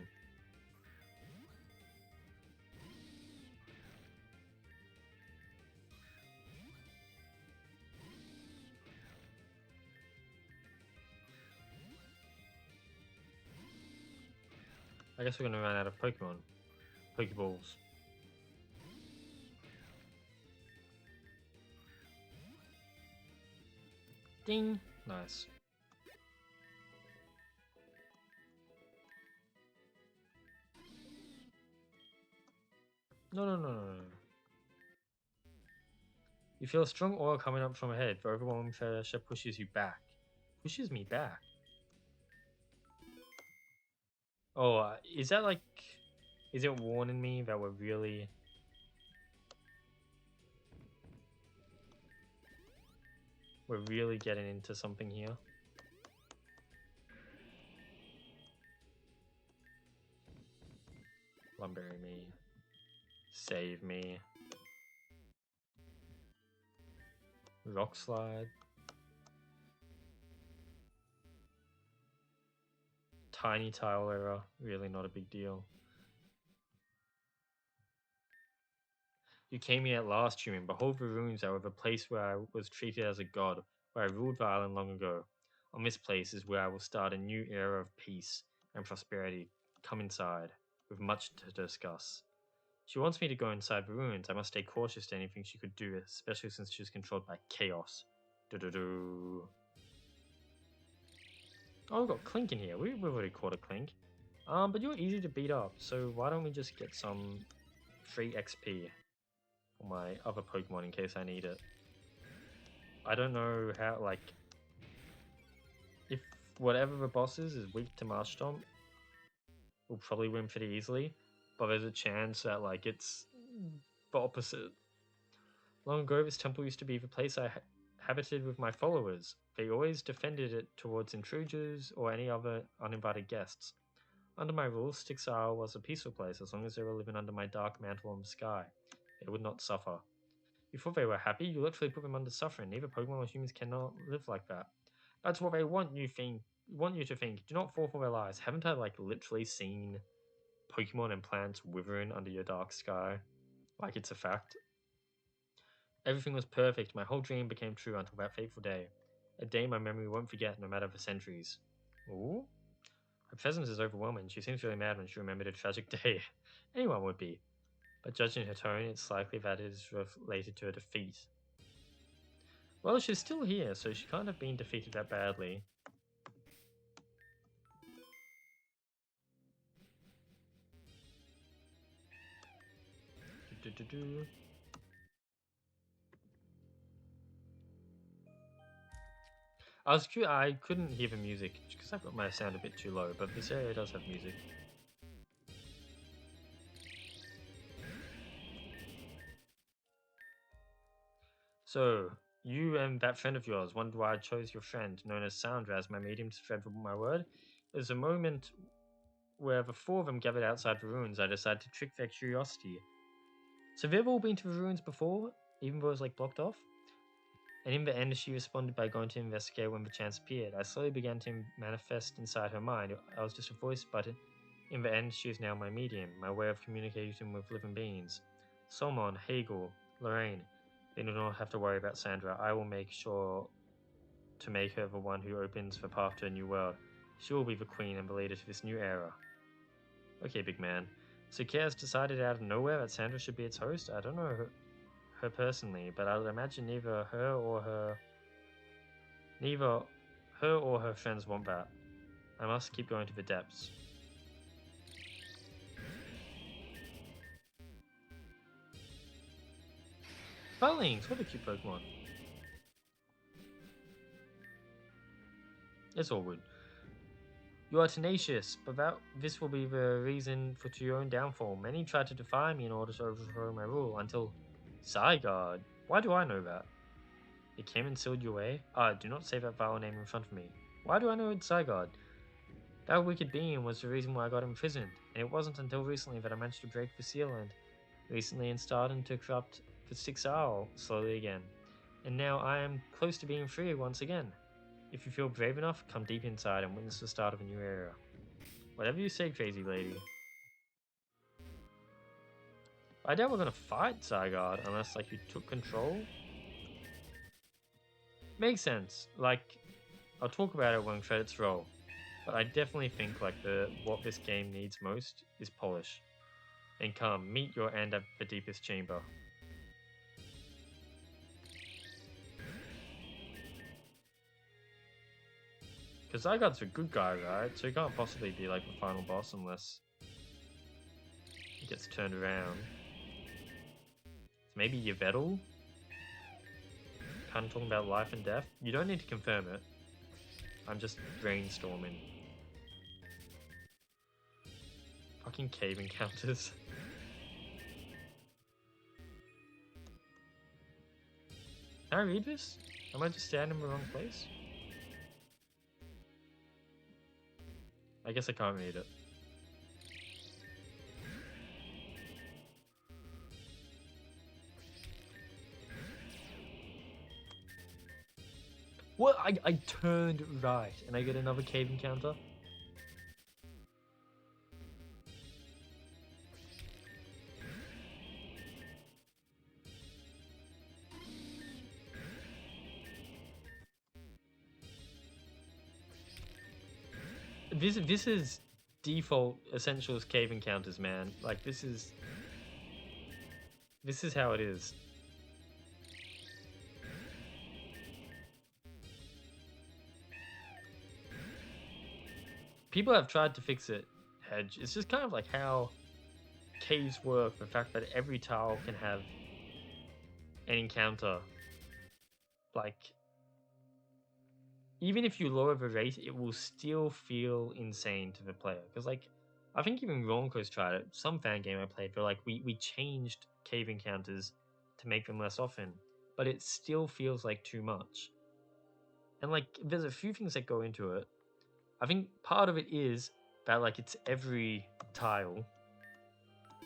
Speaker 1: I guess we're gonna run out of Pokemon. Pokeballs. Ding! Nice. No, no, no, no, no. You feel a strong aura coming up from ahead. The overwhelming pressure pushes you back. Pushes me back. Oh, is that like... Is it warning me that we're really... We're really getting into something here? Lumberry me. Save me. Rock slide. Tiny tile error. Really not a big deal. You came here at last, human. Behold the ruins are of a place where I was treated as a god, where I ruled the island long ago. On this place is where I will start a new era of peace and prosperity. Come inside. We've much to discuss. She wants me to go inside the ruins. I must stay cautious to anything she could do, especially since she's controlled by chaos. Do-do-do. Oh, we've got Clink in here. We've already caught a Clink. But you're easy to beat up, so why don't we just get some free XP for my other Pokemon in case I need it. I don't know how, like, if whatever the boss is weak to Marshtomp, we'll probably win pretty easily, but there's a chance that, like, it's the opposite. Long ago, this temple used to be the place I habited with my followers. They always defended it towards intruders or any other uninvited guests. Under my rules, Styx Isle was a peaceful place as long as they were living under my dark mantle on the sky. They would not suffer. You thought they were happy? You literally put them under suffering. Neither Pokemon or humans cannot live like that. That's what they want you to think. Do not fall for their lies. Haven't I, like, literally seen Pokemon and plants withering under your dark sky? Like it's a fact. Everything was perfect. My whole dream became true until that fateful day. A day my memory won't forget no matter the centuries. Ooh? Her presence is overwhelming. She seems really mad when she remembered a tragic day. Anyone would be. But judging her tone, it's likely that it is related to a defeat. Well, she's still here, so she can't have been defeated that badly. I couldn't hear the music because I've got my sound a bit too low, but this area does have music. So, you and that friend of yours wondered why I chose your friend, known as Sandra, as my medium to spread my word. There's a moment where the four of them gathered outside the ruins. I decided to trick their curiosity. So they've all been to the ruins before, even though it was like blocked off? And in the end, she responded by going to investigate when the chance appeared. I slowly began to manifest inside her mind. I was just a voice, but in the end, she is now my medium, my way of communicating with living beings. Solmon, Hagel, Lorraine, they do not have to worry about Sandra. I will make sure to make her the one who opens the path to a new world. She will be the queen and the leader to this new era. Okay, big man. So Chaos decided out of nowhere that Sandra should be its host? I don't know her personally, but I would imagine neither her or her friends want that. I must keep going to the depths. Butlings, what a cute Pokemon. It's all good. You are tenacious, but this will be the reason for your own downfall. Many tried to defy me in order to overthrow my rule, until Zygarde. Why do I know that? It came and sealed you away? Do not say that vile name in front of me. Why do I know it's Zygarde? That wicked being was the reason why I got imprisoned, and it wasn't until recently that I managed to break the seal and recently installed to corrupt the Styx Isle slowly again. And now I am close to being free once again. If you feel brave enough, come deep inside and witness the start of a new era. Whatever you say, crazy lady. I doubt we're gonna fight Zygarde unless, like, you took control. Makes sense. Like, I'll talk about it when credits roll. But I definitely think, like, what this game needs most is polish. And come, meet your end at the deepest chamber. Because Zygarde's a good guy, right? So he can't possibly be, like, the final boss unless he gets turned around. Maybe Yveltal? Kind of talking about life and death. You don't need to confirm it. I'm just brainstorming. Fucking cave encounters. Can I read this? Am I just standing in the wrong place? I guess I can't read it. What? I turned right and I get another cave encounter? This is default essentials cave encounters, man. Like this is how it is. People have tried to fix it, Hedge. It's just kind of like how caves work, the fact that every tile can have an encounter. Like, even if you lower the rate, it will still feel insane to the player. Because, like, I think even Ronco's tried it. Some fan game I played, but like, we changed cave encounters to make them less often. But it still feels like too much. And, like, there's a few things that go into it. I think part of it is that, like, it's every tile.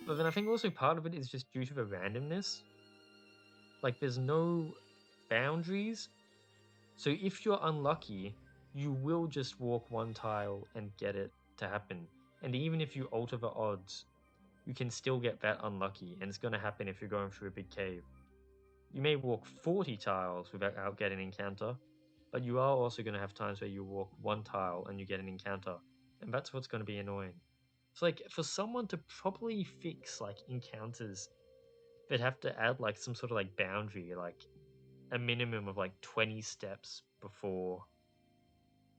Speaker 1: But then I think also part of it is just due to the randomness. Like, there's no boundaries. So if you're unlucky, you will just walk one tile and get it to happen. And even if you alter the odds, you can still get that unlucky. And it's going to happen if you're going through a big cave. You may walk 40 tiles without getting an encounter. But you are also going to have times where you walk one tile and you get an encounter. And that's what's going to be annoying. So, like, for someone to properly fix, like, encounters, they'd have to add, like, some sort of, like, boundary, like, a minimum of, like, 20 steps before...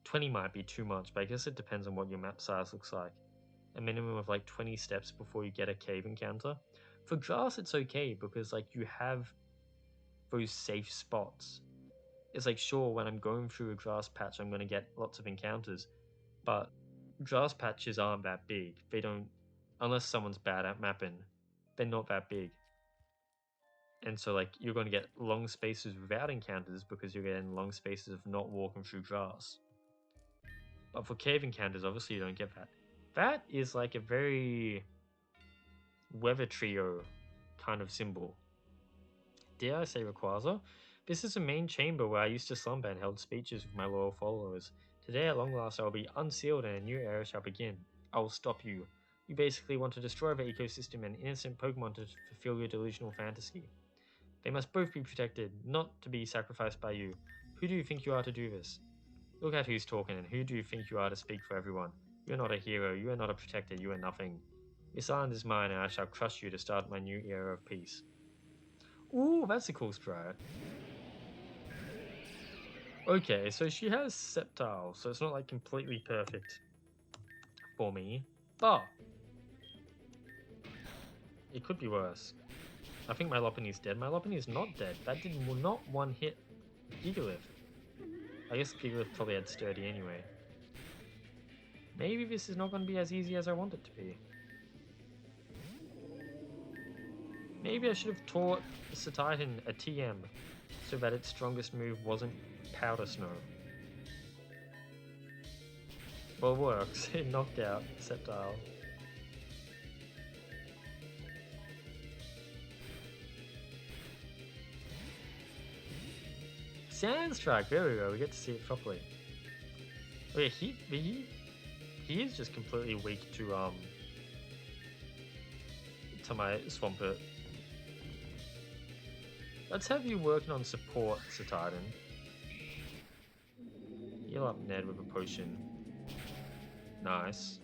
Speaker 1: 20 might be too much, but I guess it depends on what your map size looks like. A minimum of, like, 20 steps before you get a cave encounter. For grass, it's okay, because, like, you have those safe spots. It's like, sure, when I'm going through a grass patch, I'm going to get lots of encounters, but grass patches aren't that big. They don't, unless someone's bad at mapping, they're not that big. And so, like, you're going to get long spaces without encounters because you're getting long spaces of not walking through grass. But for cave encounters, obviously you don't get that. That is like a very weather trio kind of symbol. Dare I say Rayquaza? This is the main chamber where I used to slumber and held speeches with my loyal followers. Today at long last I will be unsealed and a new era shall begin. I will stop you. You basically want to destroy the ecosystem and innocent Pokemon to fulfill your delusional fantasy. They must both be protected, not to be sacrificed by you. Who do you think you are to do this? Look at who's talking, and who do you think you are to speak for everyone? You are not a hero, you are not a protector, you are nothing. This island is mine and I shall crush you to start my new era of peace. Ooh, that's a cool sprite. Okay, so she has Sceptile, so it's not like completely perfect for me, but it could be worse. I think my Lopunny's dead. My Lopunny's not dead. That did not one hit Gigalith. I guess Gigalith probably had Sturdy anyway. Maybe this is not going to be as easy as I want it to be. Maybe I should have taught Satitan a TM so that its strongest move wasn't Powder Snow. Well, it works. It knocked out Sceptile. Sand Strike, there we go, we get to see it properly. Oh yeah, he is just completely weak to my Swampert. Let's have you working on support, Satitan. Heal up Ned with a potion. Nice.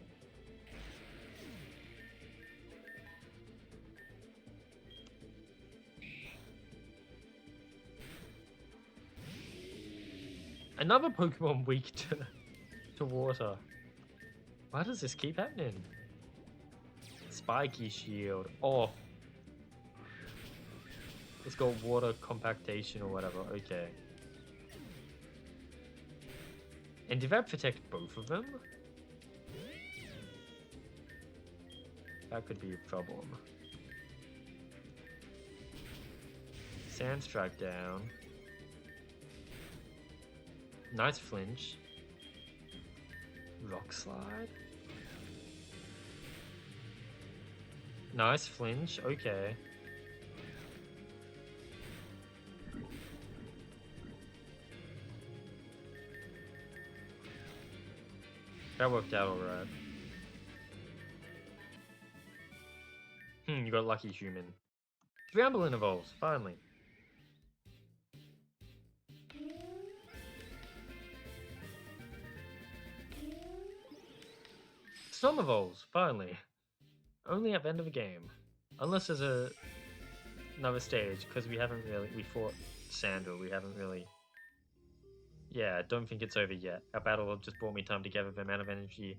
Speaker 1: Another Pokemon weak to water. Why does this keep happening? Spiky Shield. Oh. Let's go water compactation or whatever. Okay. And did that protect both of them? That could be a problem. Sand strike down. Nice flinch. Rock slide. Nice flinch. Okay. That worked out alright. You got lucky human. Bramblin evolves, finally. Storm evolves, finally. Only at the end of the game. Unless there's another stage, because we fought Sandra, we haven't really... Yeah, I don't think it's over yet. Our battle just brought me time to gather the amount of energy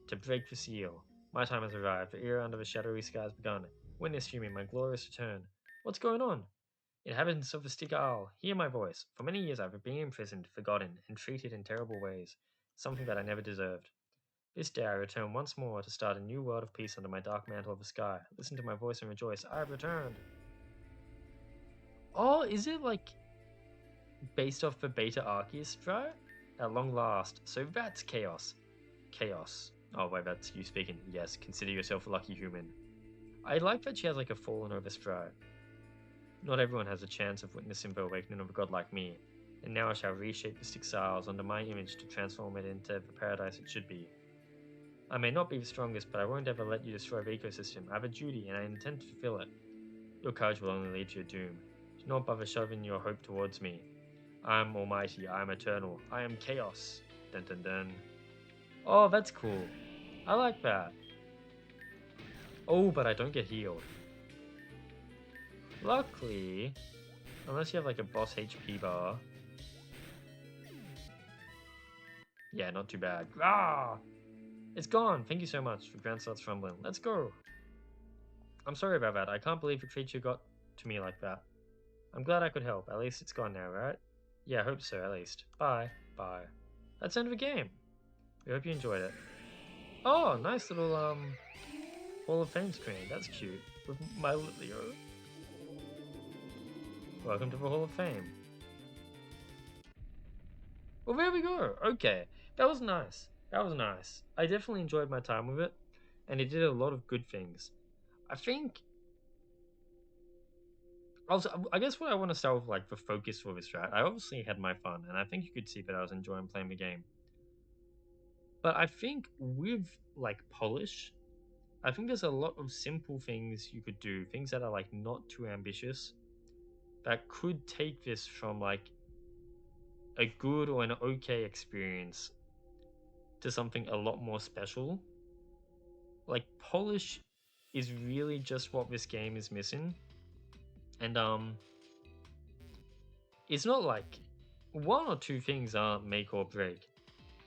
Speaker 1: to break the seal. My time has arrived. The era under the shadowy sky has begun. Witness you me, my glorious return. What's going on? Inhabitants of the Stick Isle, hear my voice. For many years I've been imprisoned, forgotten, and treated in terrible ways. Something that I never deserved. This day I return once more to start a new world of peace under my dark mantle of the sky. Listen to my voice and rejoice. I have returned. Oh, is it like based off the Beta Arceus strat? At long last. So that's chaos. Chaos. Oh wait, that's you speaking. Yes, consider yourself a lucky human. I like that she has like a fallen over strat. Not everyone has a chance of witnessing the awakening of a god like me, and now I shall reshape the Styx Isles under my image to transform it into the paradise it should be. I may not be the strongest, but I won't ever let you destroy the ecosystem. I have a duty, and I intend to fulfill it. Your courage will only lead to your doom. Do not bother shoving your hope towards me. I am almighty, I am eternal, I am chaos. Dun dun dun. Oh, that's cool. I like that. Oh, but I don't get healed. Luckily, unless you have like a boss HP bar. Yeah, not too bad. Ah! It's gone! Thank you so much for Grand Starts Rumbling. Let's go! I'm sorry about that. I can't believe the creature got to me like that. I'm glad I could help. At least it's gone now, right? Yeah, I hope so, at least. Bye. Bye. That's the end of the game. We hope you enjoyed it. Oh, nice little, Hall of Fame screen. That's cute. With my Leo. Welcome to the Hall of Fame. Well, there we go. Okay. That was nice. That was nice. I definitely enjoyed my time with it, and it did a lot of good things. I think... Also, I guess what I want to start with, like, the focus for this strat. I obviously had my fun, and I think you could see that I was enjoying playing the game. But I think with, like, polish, I think there's a lot of simple things you could do, things that are, like, not too ambitious, that could take this from, like, a good or an okay experience to something a lot more special. Like, polish is really just what this game is missing. And, it's not like one or two things aren't make or break.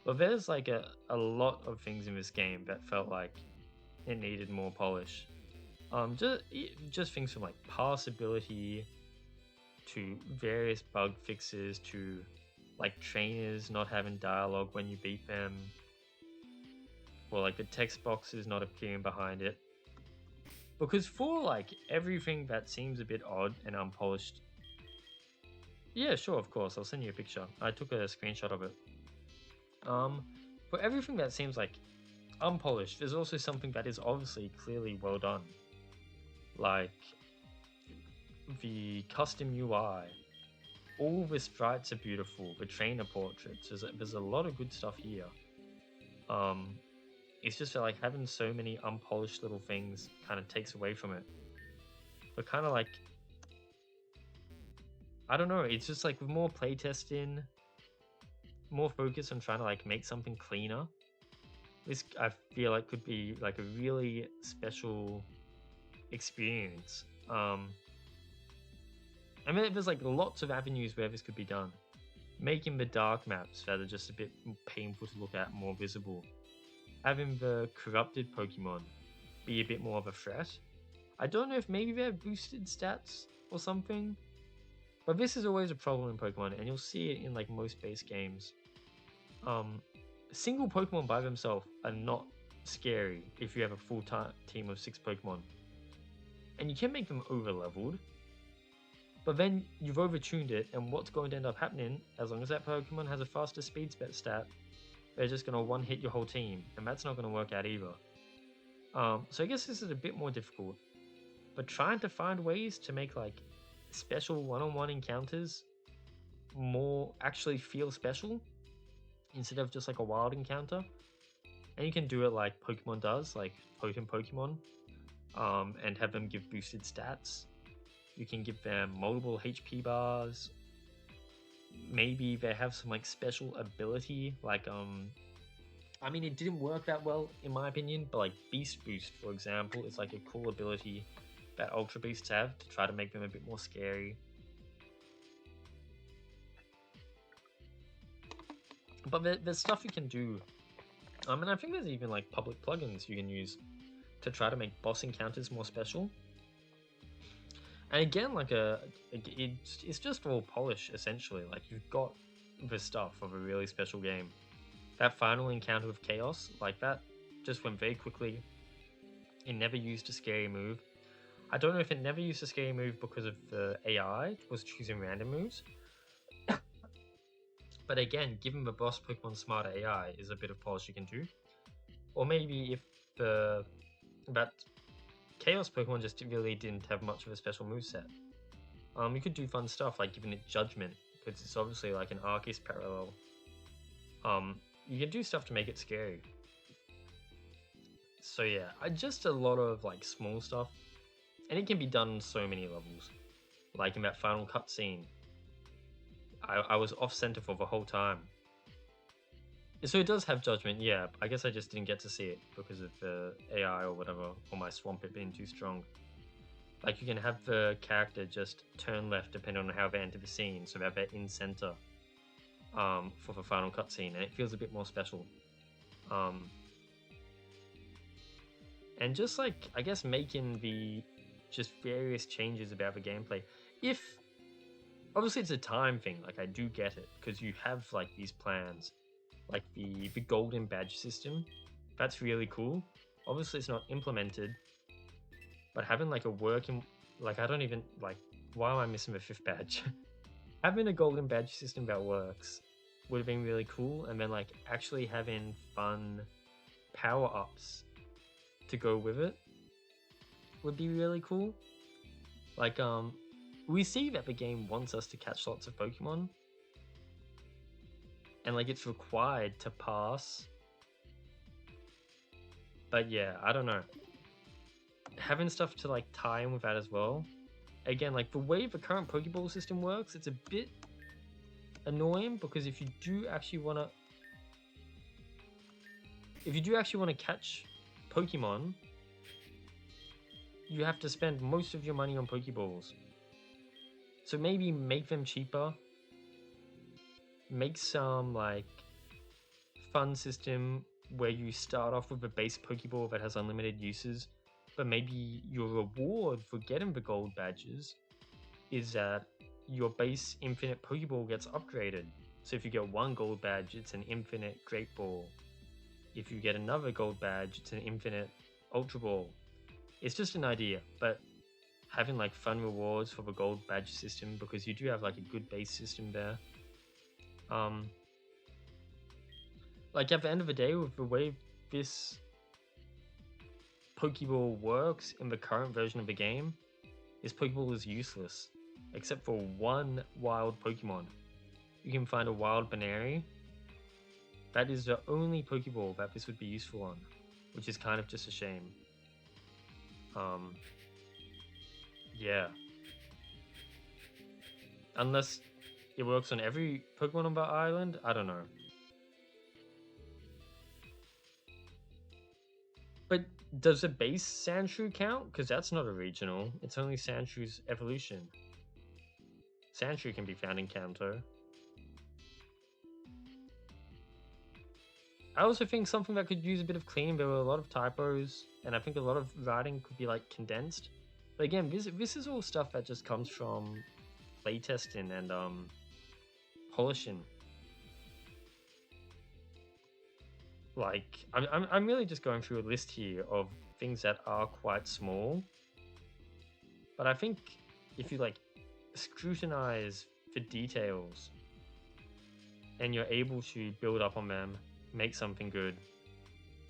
Speaker 1: But there's like a lot of things in this game that felt like it needed more polish. Just things from like passability to various bug fixes to like trainers not having dialogue when you beat them, or like the text boxes not appearing behind it. Because for like everything that seems a bit odd and unpolished, yeah, sure, of course, I'll send you a picture. I took a screenshot of it. For everything that seems like unpolished, there's also something that is obviously clearly well done. Like the custom UI, all the sprites are beautiful, the trainer portraits, there's a lot of good stuff here. It's just that like having so many unpolished little things kind of takes away from it. But kind of like, I don't know, it's just like with more playtesting, more focus on trying to like make something cleaner, this I feel like could be like a really special experience. I mean, there's like lots of avenues where this could be done. Making the dark maps that are just a bit painful to look at more visible. Having the corrupted Pokemon be a bit more of a threat. I don't know if maybe they have boosted stats or something. But this is always a problem in Pokemon, and you'll see it in like most base games. Single Pokemon by themselves are not scary if you have a full team of 6 Pokemon. And you can make them over leveled, but then you've overtuned it, and what's going to end up happening, as long as that Pokemon has a faster speed stat, they're just going to one hit your whole team, and that's not going to work out either. So I guess this is a bit more difficult, but trying to find ways to make like special one-on-one encounters more actually feel special instead of just like a wild encounter. And you can do it like Pokemon does, like Potent Pokemon, and have them give boosted stats. You can give them multiple HP bars. Maybe they have some like special ability, like I mean, it didn't work that well in my opinion, but like Beast Boost, for example, is like a cool ability that Ultra Beasts have to try to make them a bit more scary. But there's stuff you can do. And I think there's even like public plugins you can use to try to make boss encounters more special. And again, like it's just all polish essentially. Like you've got the stuff of a really special game. That final encounter with Chaos, like that, just went very quickly. It never used a scary move. I don't know if it never used a scary move because of the AI was choosing random moves. But again, given the boss Pokemon Smart AI is a bit of polish you can do. Or maybe if that Chaos Pokemon just really didn't have much of a special moveset. You could do fun stuff like giving it Judgment, because it's obviously like an Arceus parallel. You can do stuff to make it scary. So yeah, just a lot of like small stuff. And it can be done on so many levels. Like in that final cutscene, I was off center for the whole time. So it does have Judgment, yeah. I guess I just didn't get to see it because of the AI or whatever, or my Swampert being too strong. Like you can have the character just turn left depending on how they enter the scene, so that they're in center for the final cutscene, and it feels a bit more special. And just like, I guess making the just various changes about the gameplay. Obviously it's a time thing, like I do get it, because you have like these plans, like the golden badge system, that's really cool. Obviously it's not implemented, but having like a working, like I don't even, like, why am I missing the 5th badge? Having a golden badge system that works would have been really cool, and then like actually having fun power-ups to go with it would be really cool. Like we see that the game wants us to catch lots of Pokemon, and like it's required to pass. But yeah, I don't know. Having stuff to like tie in with that as well. Again, like the way the current Pokeball system works, it's a bit annoying, because if you do actually want to catch Pokemon, you have to spend most of your money on Pokeballs. So maybe make them cheaper. Make some like fun system where you start off with a base Pokeball that has unlimited uses, but maybe your reward for getting the gold badges is that your base infinite Pokeball gets upgraded. So if you get 1 gold badge, it's an infinite Great Ball. If you get another gold badge, it's an infinite Ultra Ball. It's just an idea, but having like fun rewards for the gold badge system, because you do have like a good base system there. Like at the end of the day, with the way this Pokeball works in the current version of the game, this Pokeball is useless, except for 1 wild Pokemon. You can find a wild Banary. That is the only Pokeball that this would be useful on, which is kind of just a shame. Yeah. Unless it works on every Pokemon on the island, I don't know. But does the base Sandshrew count? Because that's not a regional. It's only Sandshrew's evolution. Sandshrew can be found in Kanto. I also think something that could use a bit of cleaning. There were a lot of typos, and I think a lot of writing could be like condensed. But again, this is all stuff that just comes from playtesting and polishing. Like I'm really just going through a list here of things that are quite small, but I think if you like scrutinize the details and you're able to build up on them, make something good,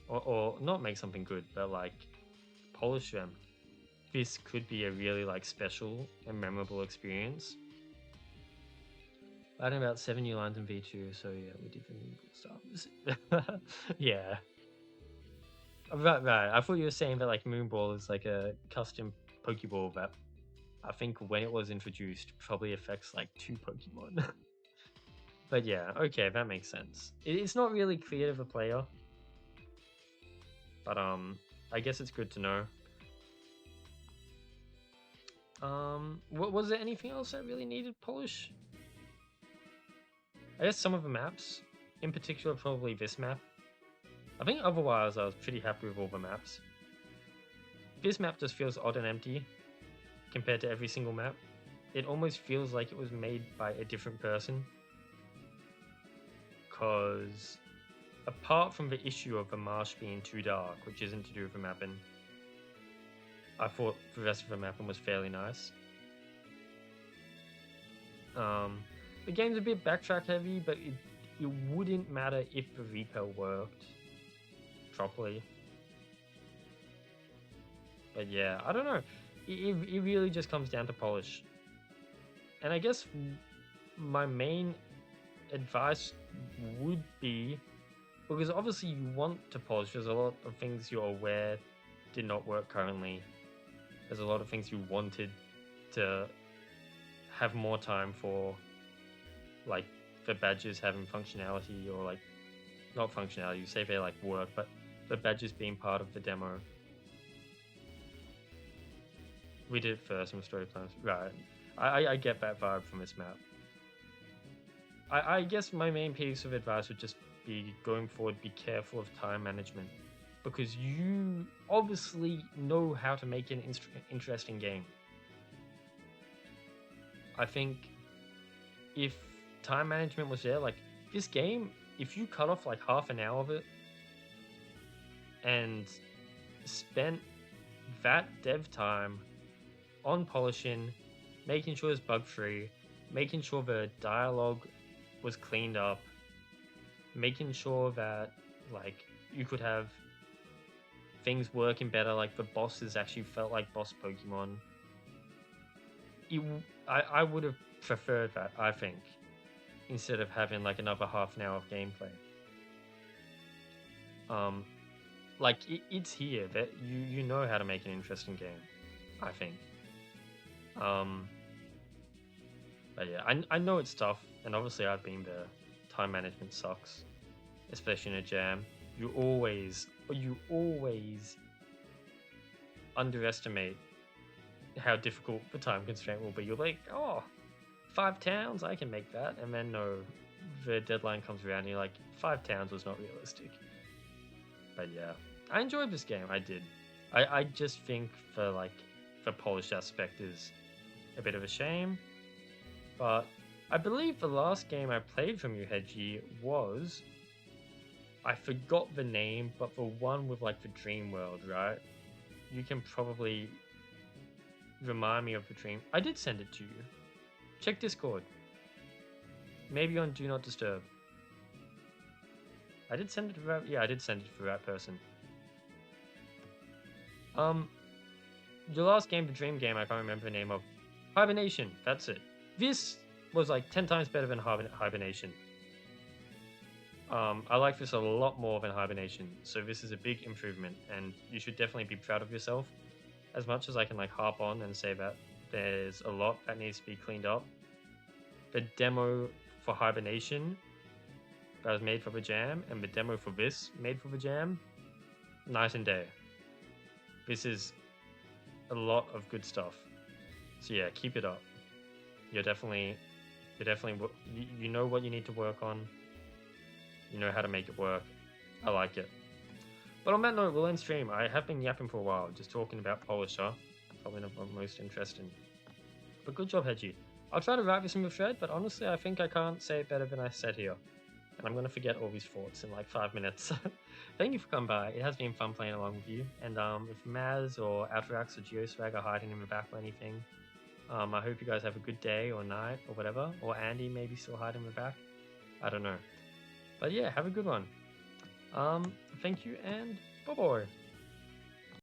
Speaker 1: or not make something good, but like polish them, this could be a really like special and memorable experience. I had about 7 new lines in V2, so yeah, we did the stuff. Yeah. Right. I thought you were saying that like Moonball is like a custom Pokeball that I think when it was introduced probably affects like 2 Pokemon. But yeah, okay, that makes sense. It's not really clear to the player, but I guess it's good to know. Was there anything else that really needed polish? I guess some of the maps, in particular probably this map. I think otherwise I was pretty happy with all the maps. This map just feels odd and empty compared to every single map. It almost feels like it was made by a different person. Because apart from the issue of the marsh being too dark, which isn't to do with the mapping, I thought the rest of the mapping was fairly nice. The game's a bit backtrack heavy, but it wouldn't matter if the repel worked properly. But yeah, I don't know. It really just comes down to polish. And I guess my main advice would be, because obviously you want to polish, there's a lot of things you're aware did not work currently. There's a lot of things you wanted to have more time for, like the badges having functionality, or like not functionality, you say they like work, but the badges being part of the demo. We did it first in the story plans, right? I get that vibe from this map. I guess my main piece of advice would just be, going forward, be careful of time management, because you obviously know how to make an interesting game. I think if time management was there, like this game, if you cut off like half an hour of it and spent that dev time on polishing, making sure it's bug free, making sure the dialogue was cleaned up, making sure that like you could have things working better, like the bosses actually felt like boss Pokemon. I would have preferred that, I think, instead of having like another half an hour of gameplay. Like it's here that you know how to make an interesting game, I think. But yeah, I know it's tough, and obviously I've been there. Time management sucks, especially in a jam. You always underestimate how difficult the time constraint will be. You're like, oh, 5 towns, I can make that. And then no, the deadline comes around and you're like, 5 towns was not realistic. But yeah, I enjoyed this game. I did. I just think the polished aspect is a bit of a shame. But I believe the last game I played from you, Hedgie, was, I forgot the name, but the one with like the dream world, right? You can probably remind me of the dream. I did send it to you. Check Discord. Maybe on Do Not Disturb. I did send it to that. Yeah, I did send it to that person. Your last game, the dream game, I can't remember the name of. Hibernation. That's it. This was like 10 times better than Hibernation. I like this a lot more than Hibernation, so this is a big improvement, and you should definitely be proud of yourself. As much as I can like harp on and say that there's a lot that needs to be cleaned up, the demo for Hibernation that was made for the jam and the demo for this made for the jam, night and day. This is a lot of good stuff. So yeah, keep it up. You're definitely you know what you need to work on. You know how to make it work. I like it. But on that note, we'll end stream. I have been yapping for a while, just talking about Polisher. probably not what I'm most interested in. But good job, Hedgie. I'll try to write this in with Shred, but honestly, I think I can't say it better than I said here. And I'm going to forget all these thoughts in like 5 minutes. Thank you for coming by. It has been fun playing along with you. And if Maz or Outrax or Geoswag are hiding in the back or anything, I hope you guys have a good day or night or whatever. Or Andy maybe still hiding in the back. I don't know. But yeah, have a good one. Thank you and bye-bye.